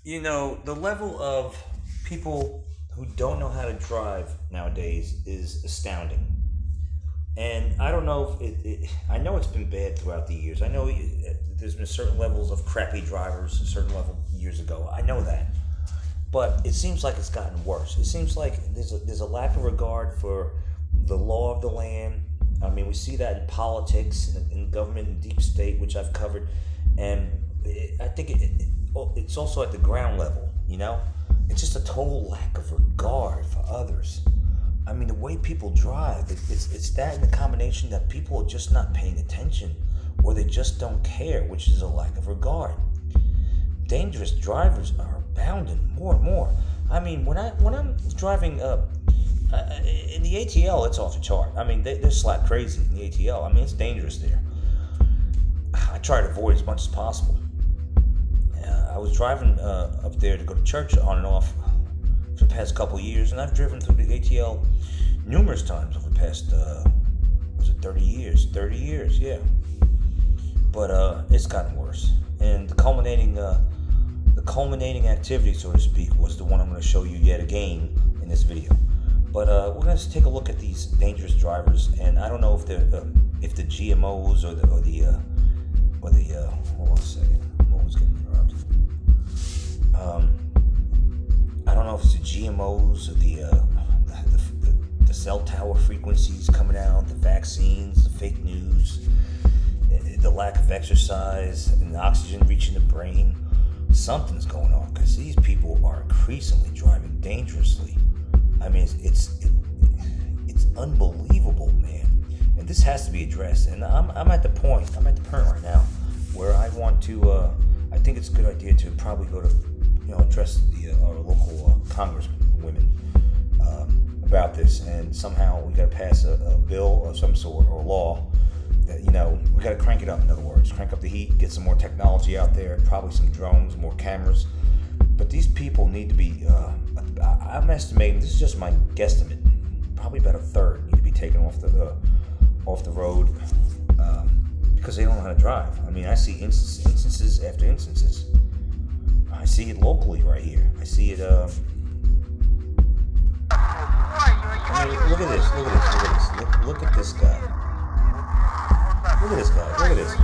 The level of people who don't know how to drive nowadays is astounding. And I don't know if I know it's been bad throughout the years. I know there's been certain levels of crappy drivers, a certain level years ago. I know that. But it seems like it's gotten worse. It seems like there's a lack of regard for the law of the land. I mean, we see that in politics, in government, and deep state, which I've covered. And I think it's also at the ground level, It's just a total lack of regard for others. I mean, the way people drive, it's that in the combination that people are just not paying attention or they just don't care, which is a lack of regard. Dangerous drivers are abounding more and more. I mean, when I'm driving in the ATL, it's off the chart. I mean, they're slap crazy in the ATL. I mean, it's dangerous there. I try to avoid as much as possible. I was driving up there to go to church on and off for the past couple of years, and I've driven through the ATL numerous times over the past, was it 30 years? 30 years, yeah. But it's gotten worse. And the culminating activity, so to speak, was the one I'm going to show you yet again in this video. But we're going to take a look at these dangerous drivers, and I don't know if the GMOs or the hold on a second, I'm always getting interrupted. I don't know if it's the GMOs or the cell tower frequencies coming out, the vaccines, the fake news, the lack of exercise, and the oxygen reaching the brain. Something's going on because these people are increasingly driving dangerously. I mean, it's unbelievable, man. And this has to be addressed. And I'm at the point right now where I want to. I think it's a good idea to probably go to, address our local congresswomen about this, and somehow we got to pass a bill of some sort or a law that we got to crank it up. In other words, crank up the heat, get some more technology out there, probably some drones, more cameras. But these people need to be. I'm estimating, this is just my guesstimate, probably about a third need to be taken off the road because they don't know how to drive. I mean, I see instances after instances. I see it locally right here. I see it. I mean, look at this. Look at this guy. Look at this guy. Look at this.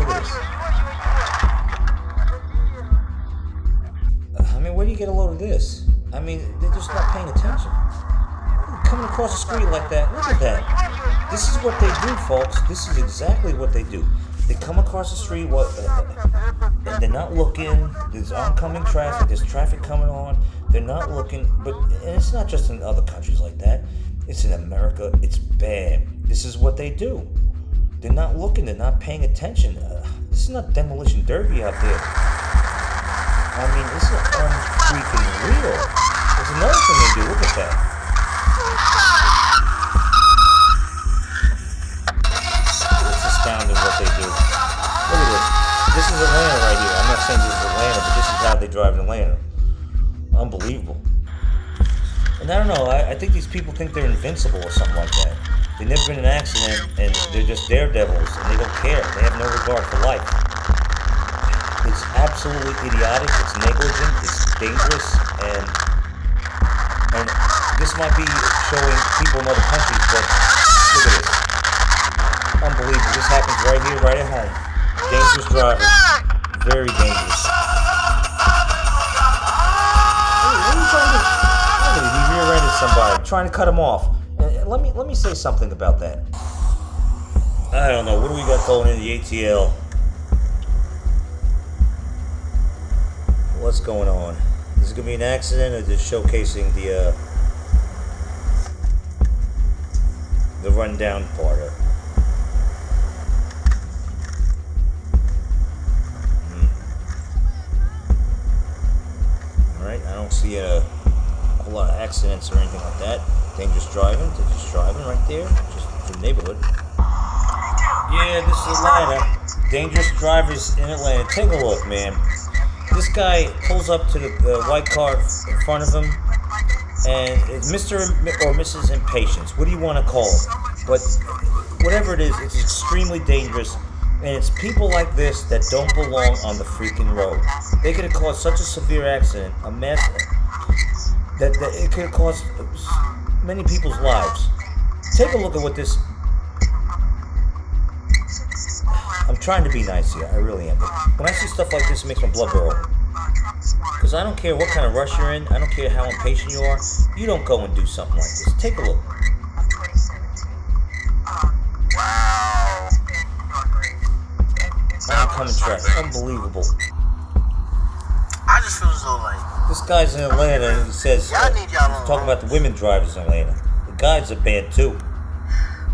I mean, where do you get a load of this? I mean, they're just not paying attention. Coming across the street like that. Look at that. This is what they do, folks. This is exactly what they do. They come across the street, and they're not looking. There's oncoming traffic. There's traffic coming on. They're not looking. And it's not just in other countries like that. It's in America. It's bad. This is what they do. They're not looking. They're not paying attention. This is not demolition derby out there. I mean, this is unfreaking real. There's another thing they do. Look at that. It's astounding what they do. Look at this. This is Atlanta right here. I'm not saying this is Atlanta, but this is how they drive in Atlanta. Unbelievable. And I don't know. I think these people think they're invincible or something like that. They've never been in an accident, and they're just daredevils, and they don't care. They have no regard for life. It's absolutely idiotic. It's negligent. It's dangerous, and this might be showing people in other countries, but look at this. Unbelievable. This happens right here, right at home. Dangerous drivers. Very dangerous. Hey, what are you trying to do? He rear-ended somebody, trying to cut him off. Let me say something about that. I don't know. What do we got going in the ATL? What's going on? Is it going to be an accident or just showcasing the rundown part of it? Alright, I don't see a whole lot of accidents or anything like that. Dangerous driving, they're just driving right there, just the neighborhood. Yeah, this is Atlanta. Dangerous drivers in Atlanta. Take a look, man. This guy pulls up to the white car in front of him, and it's Mr. or Mrs. Impatience. What do you want to call it? But whatever it is, it's extremely dangerous. And it's people like this that don't belong on the freaking road. They could have caused such a severe accident, a mess, that it could have cost many people's lives. Take a look at what this... I'm trying to be nice here, I really am. But when I see stuff like this, it makes my blood boil. Because I don't care what kind of rush you're in, I don't care how impatient you are, you don't go and do something like this. Take a look. Oncoming traffic, unbelievable. I just feel so like... This guy's in Atlanta and he says, talking about the women drivers in Atlanta. The guys are bad too.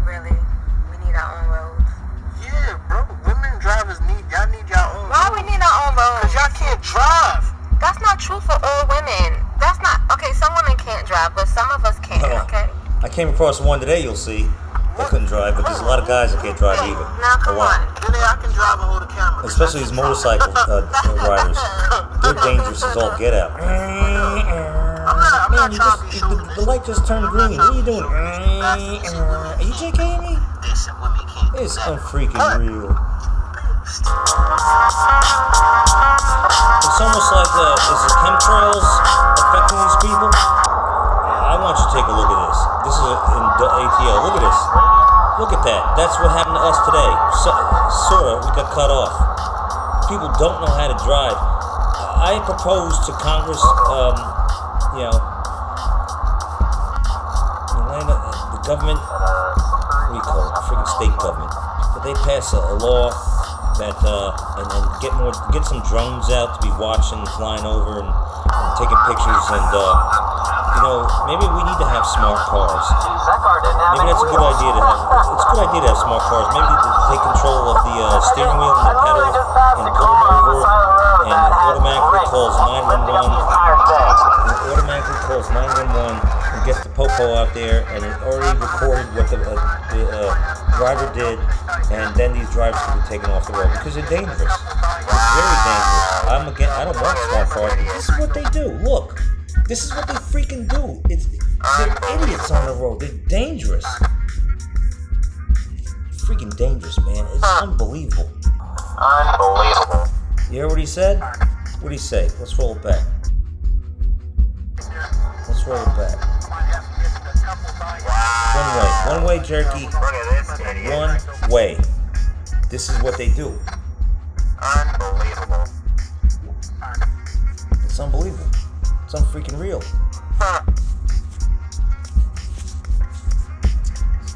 Really? We need our own roads. Yeah, bro. Women drivers y'all need your own. Why we need our own roads? Because y'all can't drive. That's not true for all women. That's not... Okay, some women can't drive, but some of us can, okay? I came across one today, you'll see. They couldn't drive, but there's a lot of guys that can't drive either. Now, come on. Really, I can drive and hold a camera. Especially these motorcycle riders. They're dangerous as all get out. I'm not trying to be shooting. The light just turned green. What are you doing? Are you JKing me? Listen, women can't do It's that. unfreaking real. It's almost like, is the chemtrails affecting these people? I want you to take a look at this. This is in ATL. Look at this. Look at that. That's what happened to us today. Sort of, we got cut off. People don't know how to drive. I proposed to Congress, Atlanta, the government, what do you call it? Freaking state government. That they pass a law that, and get some drones out to be watching, flying over and taking pictures and, maybe we need to have smart cars. Maybe that's a good idea to have. It's a good idea to have smart cars. Maybe to take control of the steering wheel and the pedal and pull them over, and it automatically calls 911. It automatically calls 911 and gets the popo out there, and it already recorded what the driver did, and then these drivers can be taken off the road because they're dangerous. It's very dangerous. I don't want smart cars, but this is what they do. Look. This is what they freaking do. They're idiots on the road. They're dangerous. Freaking dangerous, man. It's unbelievable. Unbelievable. You hear what he said? What'd he say? Let's roll it back. Let's roll it back. One way. One way jerky. One way. This is what they do. Unbelievable. It's unbelievable. It's unfreaking real.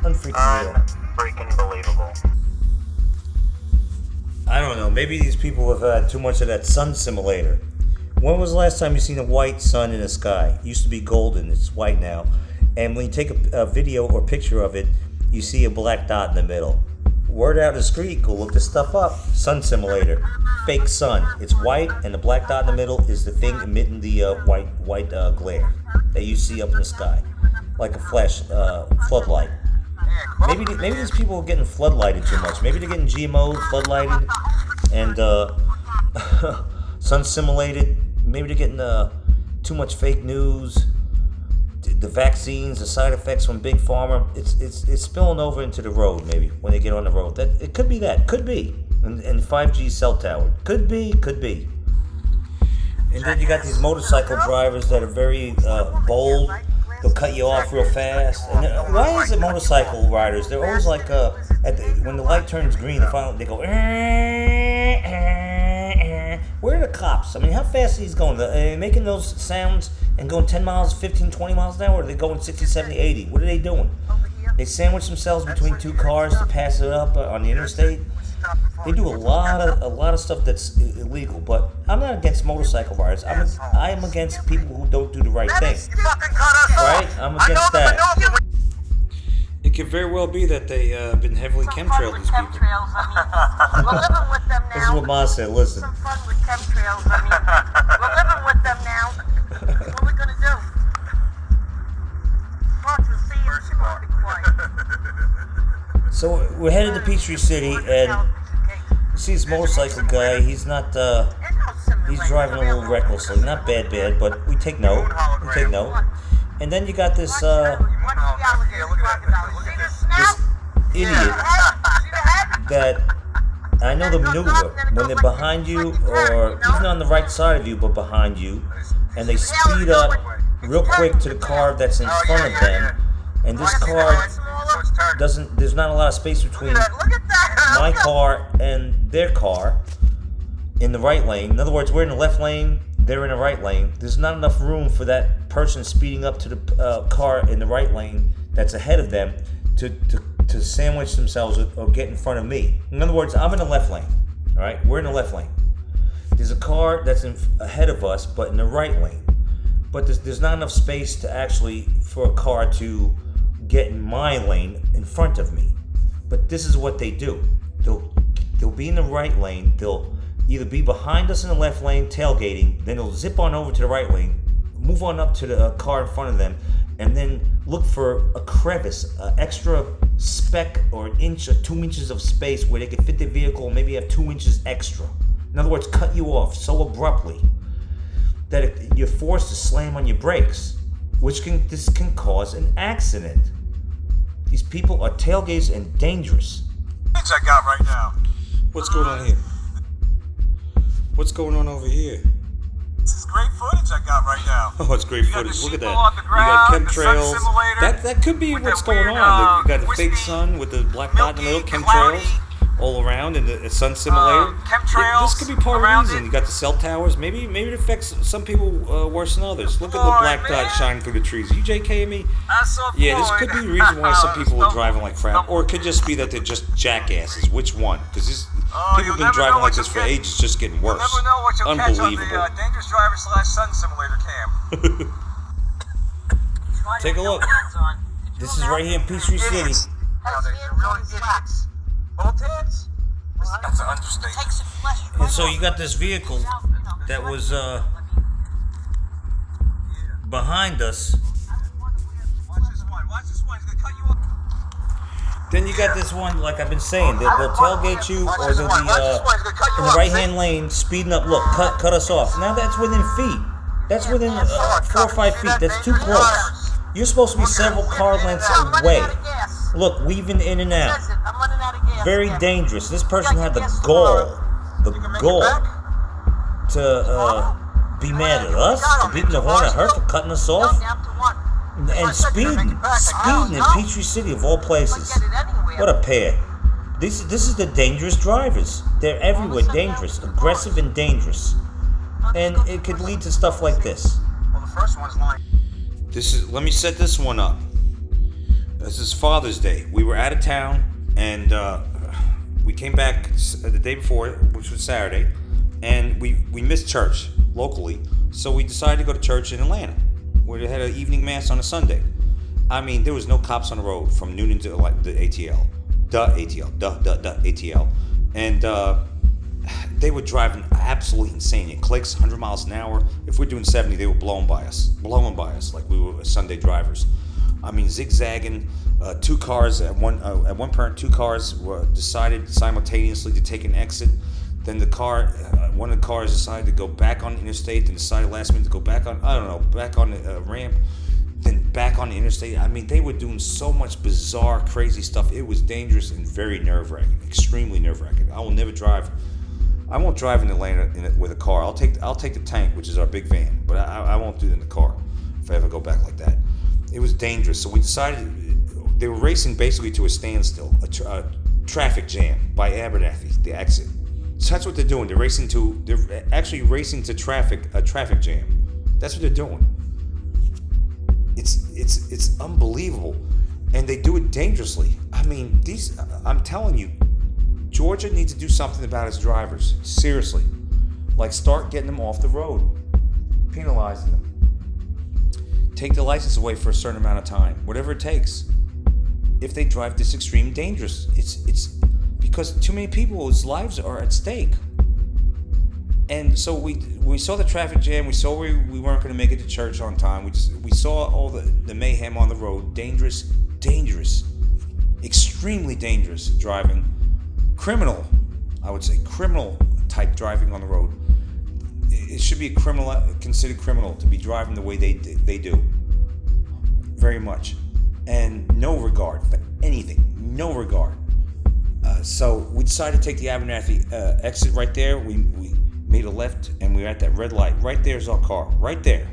Unfreaking real. Unfreaking believable. I don't know. Maybe these people have had too much of that sun simulator. When was the last time you seen a white sun in the sky? It used to be golden. It's white now. And when you take a video or picture of it, you see a black dot in the middle. Word out in the street, go look this stuff up. Sun simulator. Fake sun. It's white, and the black dot in the middle is the thing emitting the white glare that you see up in the sky, like a floodlight. Maybe these people are getting floodlighted too much. Maybe they're getting GMO'd, floodlighted, and sun simulated. Maybe they're getting too much fake news. The vaccines, the side effects from Big Pharma, it's spilling over into the road. Maybe when they get on the road, it could be that, could be, and 5G cell tower, could be. And then you got these motorcycle drivers that are very bold. They'll cut you off real fast. And why is it motorcycle riders? They're always like when the light turns green, they go. Where are the cops? I mean, how fast are these going? Are they making those sounds and going 10 miles, 15, 20 miles an hour? Or are they going 60, 70, 80? What are they doing? They sandwich themselves between two cars to pass it up on the interstate. They do a lot of stuff that's illegal. But I'm not against motorcycle riders. I am against people who don't do the right thing. Right? I'm against that. It could very well be that they been heavily chemtrailed, these people. We're living with them now. This is what Ma said, listen. Some fun with chemtrails. We're living with them now. What are we going to do? Watch and see if she won't be quiet. So we're headed to Peachtree City, and you see this motorcycle guy. He's not. He's driving a little recklessly. Not bad, but we take note. And then you got this idiot that I know the maneuver. When they're behind you, or even on the right side of you, but behind you, and they speed up real quick to the car that's in front of them, and this car doesn't. There's not a lot of space between my car and their car in the right lane. In other words, we're in the left lane, they're in the right lane. There's not enough room for that person speeding up to the car in the right lane that's ahead of them to sandwich themselves or get in front of me. In other words, I'm in the left lane. All right, we're in the left lane. There's a car that's ahead of us, but in the right lane. But there's not enough space to actually for a car to get in my lane in front of me. But this is what they do. They'll be in the right lane. They'll either be behind us in the left lane, tailgating. Then they'll zip on over to the right lane, move on up to the car in front of them, and then look for a crevice, an extra speck or an inch or 2 inches of space where they can fit their vehicle, maybe have 2 inches extra. In other words, cut you off so abruptly that you're forced to slam on your brakes, which can cause an accident. These people are tailgaters and dangerous. I got right now. What's going on here? What's going on over here? This is great footage I got right now. Oh, it's great You got footage. the Look at sheeple that. on the You got ground, the sun chemtrails. simulator That could be with what's that going weird, on. You got the fake wispy, sun with the black dot in the middle, milky, chemtrails cloudy, all around, and the sun simulator. chemtrails This could be part of the around reason. it. You got the cell towers. Maybe it affects some people worse than others. Look at the Lord, black dot man. shining through the trees. You JKing me? I saw Yeah, this Floyd. could be the reason why some people are Don't- driving like crap, don't- or it could just be that they're just jackasses. Which one? Because Oh, people you'll have been never driving know like what this you'll for get. ages, just getting You'll worse. never know what you'll catch on the Unbelievable. Dangerous Driver / Sun Simulator cam. Take a look. This is right here in Peachtree City. Idiots. Nowadays, they're really idiots. Both hands? That's an understatement. And so you got this vehicle that was behind us. Watch this one. Watch this one. He's gonna cut you off. Then you got this one, like I've been saying, they'll tailgate you, Watch or this they'll one. be Watch this one. He's gonna cut you in the off. right-hand lane, speeding up. Look, cut us off. Now that's within feet. That's within 4 or 5 feet. That's too close. You're supposed to be several car lengths away. Look, weaving in and out. Very dangerous. This person had the gall to be mad at us, for beating the horn at her for cutting us off, and speeding in Peachtree City of all places. What a pair. This is the dangerous drivers. They're everywhere dangerous, aggressive and dangerous. And it could lead to stuff like this. Well, the first one's lying. Let me set this one up. This is Father's Day. We were out of town, and we came back the day before, which was Saturday, and we missed church locally, so we decided to go to church in Atlanta, where they had an evening mass on a Sunday. I mean, there was no cops on the road from Noonan to the ATL, ATL, and they were driving absolutely insane. It clicks 100 miles an hour. If we're doing 70, they were blowing by us like we were Sunday drivers. I mean, zigzagging. Two cars at one point, two cars were decided simultaneously to take an exit. Then one of the cars decided to go back on the interstate, then decided last minute to go back on the ramp, then back on the interstate. I mean, they were doing so much bizarre, crazy stuff. It was dangerous and very nerve-wracking, extremely nerve-wracking. I won't drive in Atlanta with a car. I'll take the tank, which is our big van, but I won't do it in the car if I ever go back like that. It was dangerous, so we decided. They were racing basically to a standstill, a traffic jam by Abernathy, the exit. So that's what they're doing. They're actually racing to a traffic jam. That's what they're doing. It's unbelievable, and they do it dangerously. I mean, I'm telling you, Georgia needs to do something about its drivers. Seriously, like start getting them off the road, penalizing them. Take the license away for a certain amount of time, whatever it takes. If they drive this extreme dangerous, it's because too many people's lives are at stake. And so we saw the traffic jam. We saw we weren't going to make it to church on time. We saw all the mayhem on the road. Dangerous, extremely dangerous driving. Criminal, I would say, criminal type driving on the road. It should be considered criminal to be driving the way they do. Very much. And no regard for anything. No regard. So we decided to take the Abernathy exit right there. We made a left, and we were at that red light. Right there's our car. Right there.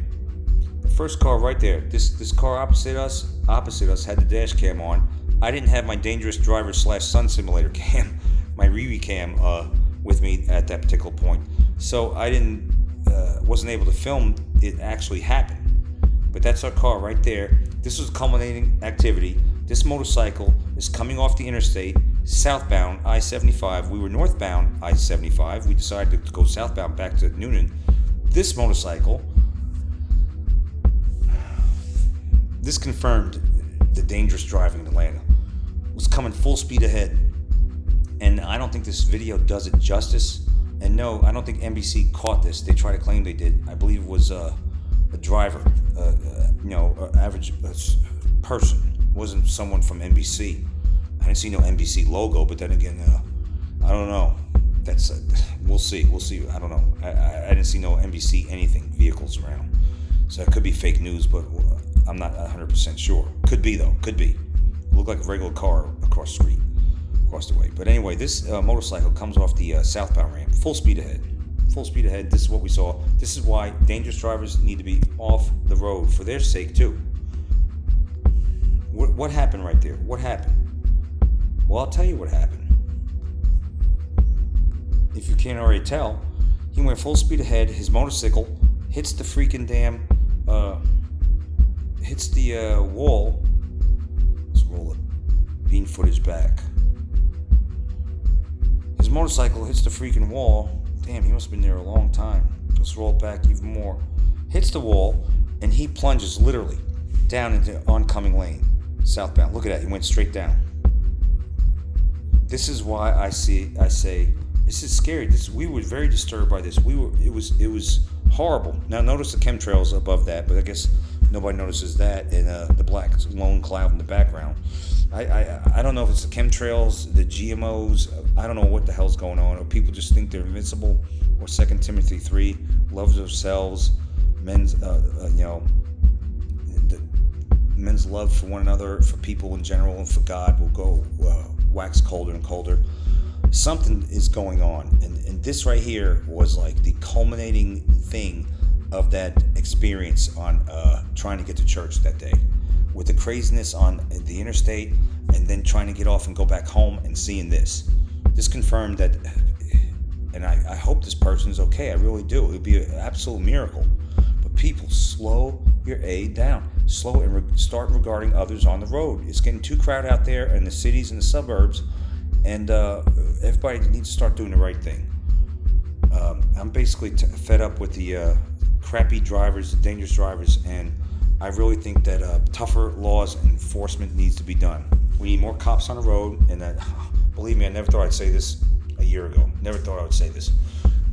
The first car right there. This car opposite us had the dash cam on. I didn't have my dangerous driver / sun simulator cam, my Riri cam, with me at that particular point. So I wasn't able to film it actually happen. But that's our car right there. This was a culminating activity. This motorcycle is coming off the interstate, southbound I-75. We were northbound I-75. We decided to go southbound back to Noonan. This motorcycle, this confirmed the dangerous driving in Atlanta, was coming full speed ahead. And I don't think this video does it justice. And no, I don't think NBC caught this. They try to claim they did. I believe it was a driver, average person. It wasn't someone from NBC. I didn't see no NBC logo, but then again, I don't know. That's we'll see. I don't know. I didn't see no NBC anything vehicles around, so it could be fake news, but I'm not 100% sure. Could be though. Could be. Looked like a regular car across the way. But anyway, this motorcycle comes off the southbound ramp, full speed ahead. This is what we saw. This is why dangerous drivers need to be off the road for their sake too. What happened right there? What happened? Well, I'll tell you what happened. If you can't already tell, he went full speed ahead. His motorcycle hits the freaking damn, hits the wall. Let's roll the bean footage back. His motorcycle hits the freaking wall. Damn, he must have been there a long time. Let's roll it back even more. Hits the wall, and he plunges literally down into oncoming lane, southbound. Look at that. He went straight down. This is why I say this is scary. We were very disturbed by this. It was horrible. Now notice the chemtrails above that, but I guess nobody notices that, and the black lone cloud in the background. I don't know if it's the chemtrails, the GMOs. I don't know what the hell's going on. Or people just think they're invincible. Or 2 Timothy 3, lovers of selves, men's men's love for one another, for people in general, and for God will go wax colder and colder. Something is going on, and this right here was like the culminating thing of that experience on trying to get to church that day, with the craziness on the interstate, and then trying to get off and go back home and seeing this. This confirmed that, and I hope this person's okay. I really do. It would be an absolute miracle. But people, slow your A down. Slow and start regarding others on the road. It's getting too crowded out there in the cities and the suburbs, and everybody needs to start doing the right thing. I'm basically fed up with the crappy drivers, the dangerous drivers, and I really think that tougher laws and enforcement needs to be done. We need more cops on the road, and believe me, I never thought I'd say this a year ago. Never thought I would say this.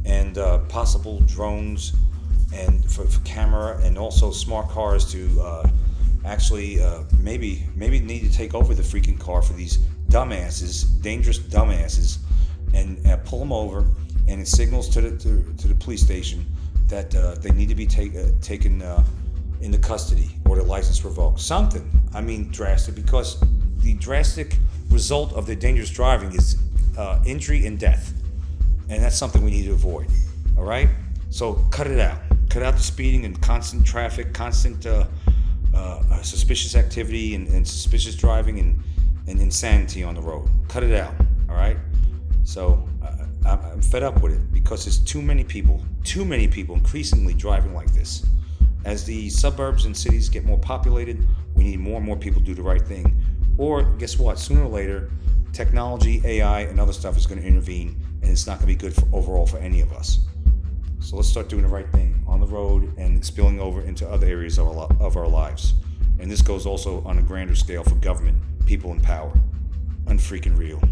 And possible drones, and for camera, and also smart cars to actually maybe need to take over the freaking car for these dumbasses, dangerous dumbasses, and pull them over, and it signals to the police station that they need to be taken into custody or their license revoked. Something, I mean, drastic, because the drastic result of the dangerous driving is injury and death, and that's something we need to avoid. All right, so cut it out. Cut out the speeding and constant traffic, constant suspicious activity and suspicious driving and insanity on the road. Cut it out. All right. So I'm fed up with it, because there's too many people increasingly driving like this. As the suburbs and cities get more populated, we need more and more people to do the right thing. Or guess what? Sooner or later, technology, AI, and other stuff is going to intervene, and it's not going to be good overall for any of us. So let's start doing the right thing on the road and spilling over into other areas of our lives. And this goes also on a grander scale for government, people in power. Unfreaking real.